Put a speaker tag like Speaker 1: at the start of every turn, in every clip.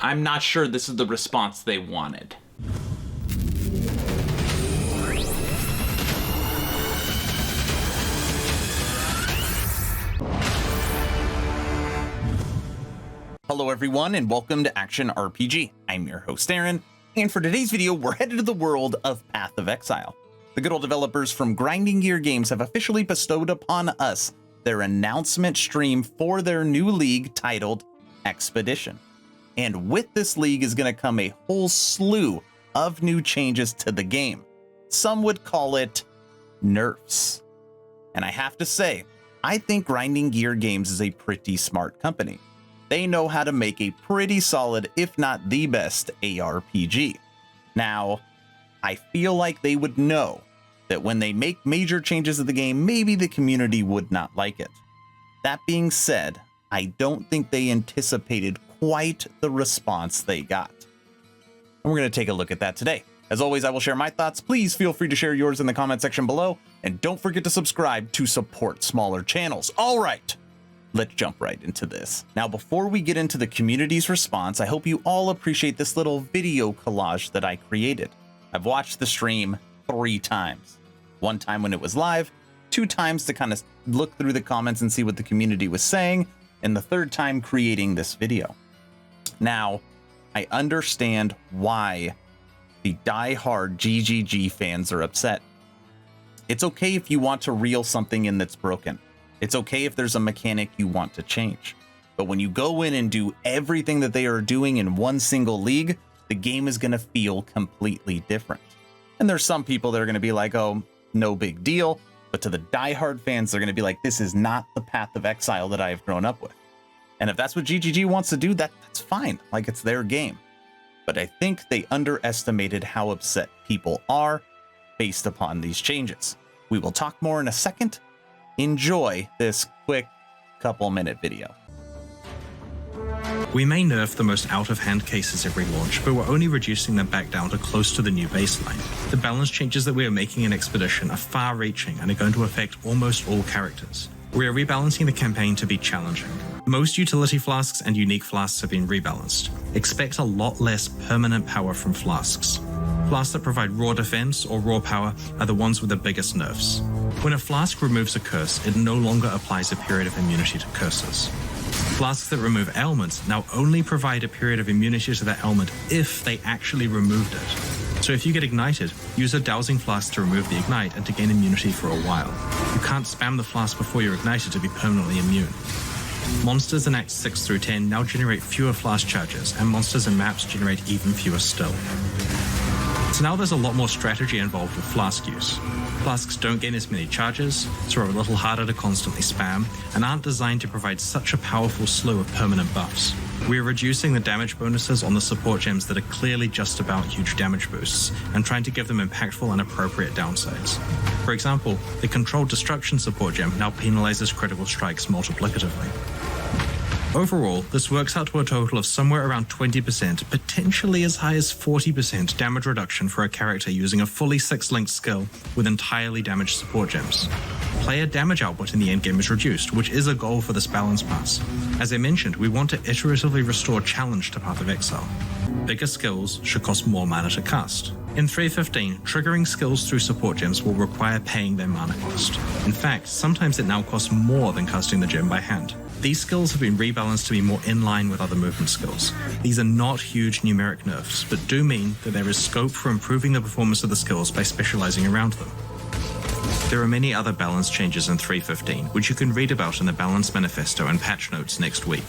Speaker 1: I'm not sure this is the response they wanted.
Speaker 2: Hello everyone and welcome to Action RPG. I'm your host Aaron, and for today's video we're headed to the world of Path of Exile. The good old developers from Grinding Gear Games have officially bestowed upon us their announcement stream for their new league titled Expedition. And with this league is going to come a whole slew of new changes to the game. Some would call it nerfs. And I have to say, I think Grinding Gear Games is a pretty smart company. They know how to make a pretty solid, if not the best, ARPG. Now, I feel like they would know that when they make major changes to the game, maybe the community would not like it. That being said, I don't think they anticipated quite the response they got. And we're going to take a look at that today. As always, I will share my thoughts. Please feel free to share yours in the comment section below, and don't forget to subscribe to support smaller channels. All right. Let's jump right into this. Now, before we get into the community's response, I hope you all appreciate this little video collage that I created. I've watched the stream 3 times. 1 time when it was live, 2 times to kind of look through the comments and see what the community was saying, and the 3rd time creating this video. Now, I understand why the die-hard GGG fans are upset. It's okay if you want to reel something in that's broken. It's okay if there's a mechanic you want to change. But when you go in and do everything that they are doing in one single league, the game is going to feel completely different. And there's some people that are going to be like, oh, no big deal. But to the diehard fans, they're going to be like, this is not the Path of Exile that I've grown up with. And if that's what GGG wants to do, that's fine. Like, it's their game. But I think they underestimated how upset people are based upon these changes. We will talk more in a second. Enjoy this quick couple-minute video.
Speaker 3: We may nerf the most out-of-hand cases every launch, but we're only reducing them back down to close to the new baseline. The balance changes that we are making in Expedition are far-reaching and are going to affect almost all characters. We are rebalancing the campaign to be challenging. Most utility flasks and unique flasks have been rebalanced. Expect a lot less permanent power from flasks. Flasks that provide raw defense or raw power are the ones with the biggest nerfs. When a flask removes a curse, it no longer applies a period of immunity to curses. Flasks that remove ailments now only provide a period of immunity to that ailment if they actually removed it. So if you get ignited, use a dowsing flask to remove the ignite and to gain immunity for a while. You can't spam the flask before you're ignited to be permanently immune. Monsters in Acts 6 through 10 now generate fewer flask charges, and monsters and maps generate even fewer still. So now there's a lot more strategy involved with flask use. Flasks don't gain as many charges, so are a little harder to constantly spam, and aren't designed to provide such a powerful slew of permanent buffs. We are reducing the damage bonuses on the support gems that are clearly just about huge damage boosts, and trying to give them impactful and appropriate downsides. For example, the Controlled Destruction support gem now penalizes critical strikes multiplicatively. Overall, this works out to a total of somewhere around 20%, potentially as high as 40% damage reduction for a character using a fully 6-linked skill with entirely damaged support gems. Player damage output in the endgame is reduced, which is a goal for this balance pass. As I mentioned, we want to iteratively restore challenge to Path of Exile. Bigger skills should cost more mana to cast. In 3.15, triggering skills through support gems will require paying their mana cost. In fact, sometimes it now costs more than casting the gem by hand. These skills have been rebalanced to be more in line with other movement skills. These are not huge numeric nerfs, but do mean that there is scope for improving the performance of the skills by specializing around them. There are many other balance changes in 3.15, which you can read about in the Balance Manifesto and patch notes next week.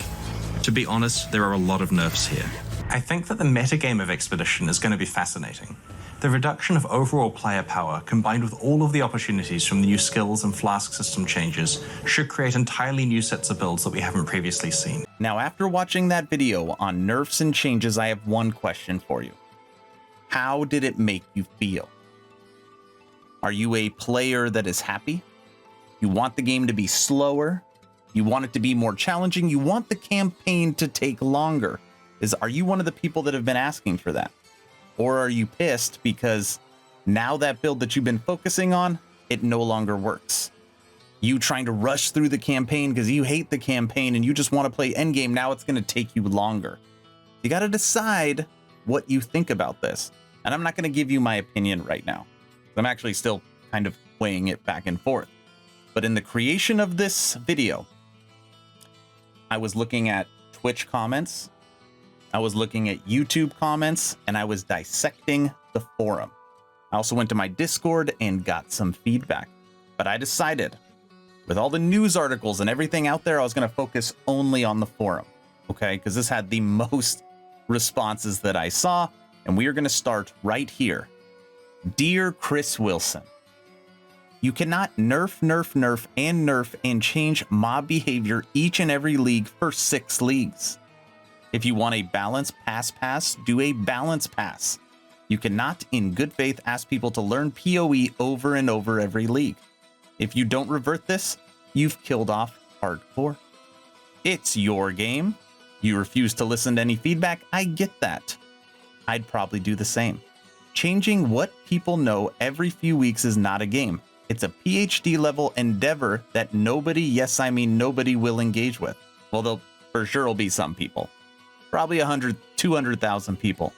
Speaker 3: To be honest, there are a lot of nerfs here. I think that the metagame of Expedition is going to be fascinating. The reduction of overall player power, combined with all of the opportunities from the new skills and flask system changes, should create entirely new sets of builds that we haven't previously seen.
Speaker 2: Now, after watching that video on nerfs and changes, I have one question for you. How did it make you feel? Are you a player that is happy? You want the game to be slower? You want it to be more challenging? You want the campaign to take longer? Are you one of the people that have been asking for that? Or are you pissed because now that build that you've been focusing on, it no longer works? You trying to rush through the campaign because you hate the campaign and you just want to play endgame, now it's going to take you longer. You got to decide what you think about this. And I'm not going to give you my opinion right now. I'm actually still kind of weighing it back and forth. But in the creation of this video, I was looking at Twitch comments, I was looking at YouTube comments, and I was dissecting the forum. I also went to my Discord and got some feedback. But I decided, with all the news articles and everything out there, I was going to focus only on the forum. Okay? Because this had the most responses that I saw. And we are going to start right here. Dear Chris Wilson, you cannot nerf and change mob behavior each and every league for 6 leagues. If you want a balance pass, do a balance pass. You cannot, in good faith, ask people to learn PoE over and over every league. If you don't revert this, you've killed off hardcore. It's your game. You refuse to listen to any feedback. I get that. I'd probably do the same. Changing what people know every few weeks is not a game. It's a PhD level endeavor that nobody, yes, I mean nobody, will engage with. Well, there'll for sure will be some people. Probably 100, 200,000 people.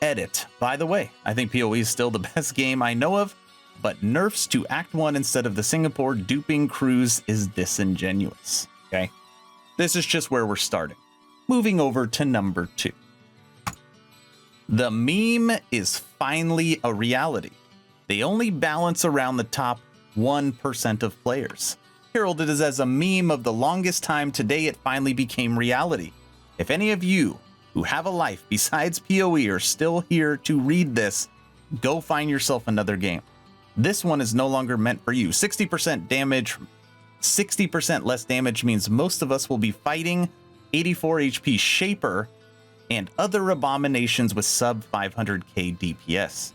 Speaker 2: Edit. By the way, I think PoE is still the best game I know of, but nerfs to Act 1 instead of the Singapore duping cruise is disingenuous. Okay? This is just where we're starting. Moving over to number 2. The meme is finally a reality. They only balance around the top 1% of players. Heralded as a meme of the longest time, today it finally became reality. If any of you who have a life besides PoE are still here to read this, go find yourself another game. This one is no longer meant for you. 60% damage, 60% less damage means most of us will be fighting 84 HP Shaper and other abominations with sub 500k DPS.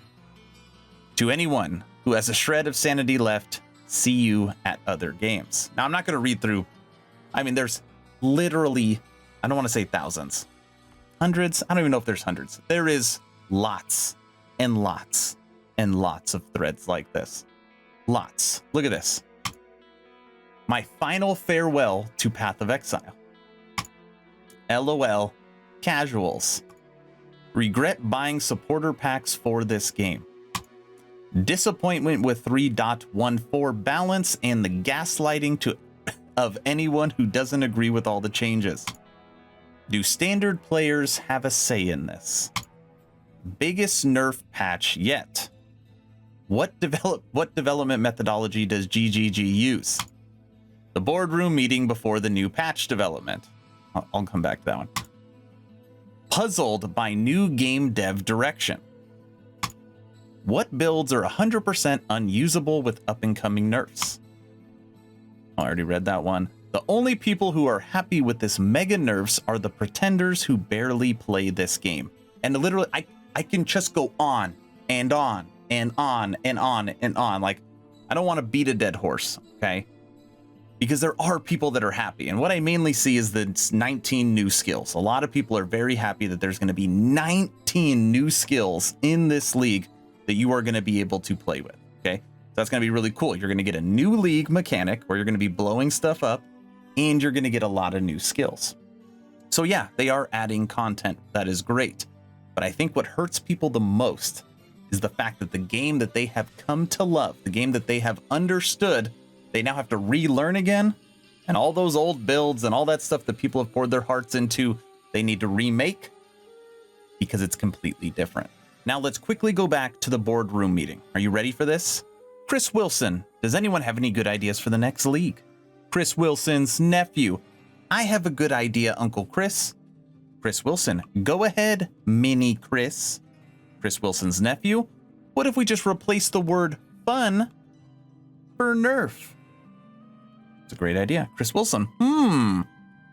Speaker 2: To anyone who has a shred of sanity left, see you at other games. Now, I'm not going to read through. I mean, there's literally, I don't want to say thousands, hundreds. I don't even know if there's hundreds. There is lots and lots and lots of threads like this. Lots. Look at this. My final farewell to Path of Exile. LOL. Casuals. Regret buying supporter packs for this game. Disappointment with 3.14 balance and the gaslighting of anyone who doesn't agree with all the changes. Do standard players have a say in this? Biggest nerf patch yet. What development methodology does GGG use? The boardroom meeting before the new patch development. I'll come back to that one. Puzzled by new game dev direction. What builds are 100% unusable with up-and-coming nerfs? I already read that one. The only people who are happy with this mega nerfs are the pretenders who barely play this game. And literally, I can just go on and on and on and on and on. Like, I don't want to beat a dead horse, okay? Because there are people that are happy. And what I mainly see is the 19 new skills. A lot of people are very happy that there's going to be 19 new skills in this league that you are going to be able to play with, okay? So that's going to be really cool. You're going to get a new league mechanic where you're going to be blowing stuff up, and you're going to get a lot of new skills. So yeah, they are adding content. That is great. But I think what hurts people the most is the fact that the game that they have come to love, the game that they have understood, they now have to relearn again. And all those old builds and all that stuff that people have poured their hearts into, they need to remake because it's completely different. Now let's quickly go back to the boardroom meeting. Are you ready for this? Chris Wilson, does anyone have any good ideas for the next league? Chris Wilson's nephew, I have a good idea, Uncle Chris. Chris Wilson, go ahead, Mini Chris. Chris Wilson's nephew, what if we just replace the word fun for nerf? It's a great idea. Chris Wilson,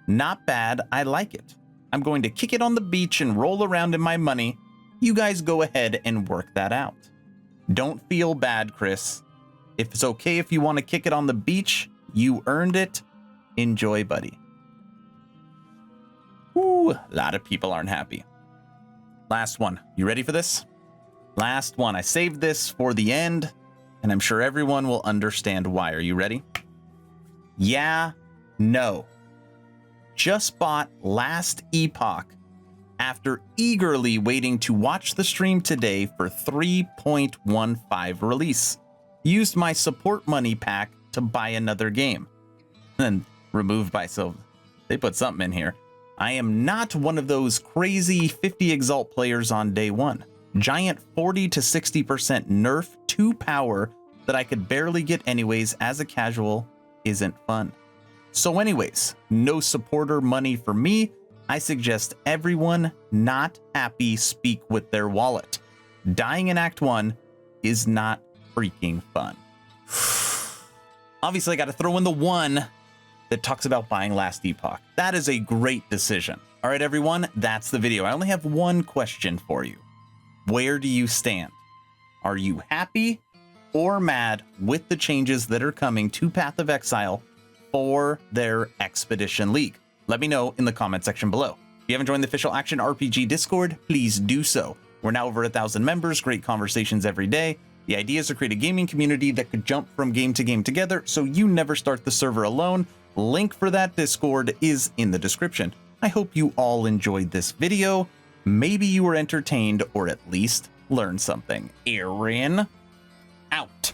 Speaker 2: not bad, I like it. I'm going to kick it on the beach and roll around in my money. You guys go ahead and work that out. Don't feel bad, Chris. If it's okay if you want to kick it on the beach, you earned it. Enjoy, buddy. Ooh, a lot of people aren't happy. Last one. You ready for this? Last one. I saved this for the end, and I'm sure everyone will understand why. Are you ready? Yeah, no. Just bought Last Epoch after eagerly waiting to watch the stream today for 3.15 release. Used my support money pack to buy another game. Then removed by, so they put something in here. I am not one of those crazy 50 Exalt players on day one. Giant 40 to 60% nerf to power that I could barely get anyways as a casual isn't fun. So anyways, no supporter money for me. I suggest everyone not happy speak with their wallet. Dying in Act 1 is not freaking fun. Obviously, I got to throw in the one that talks about buying Last Epoch. That is a great decision. All right, everyone, that's the video. I only have one question for you. Where do you stand? Are you happy or mad with the changes that are coming to Path of Exile for their Expedition League? Let me know in the comment section below. If you haven't joined the official Action RPG Discord, please do so. We're now over 1,000 members, great conversations every day. The idea is to create a gaming community that could jump from game to game together so you never start the server alone. Link for that Discord is in the description. I hope you all enjoyed this video. Maybe you were entertained or at least learned something. Aaron, out.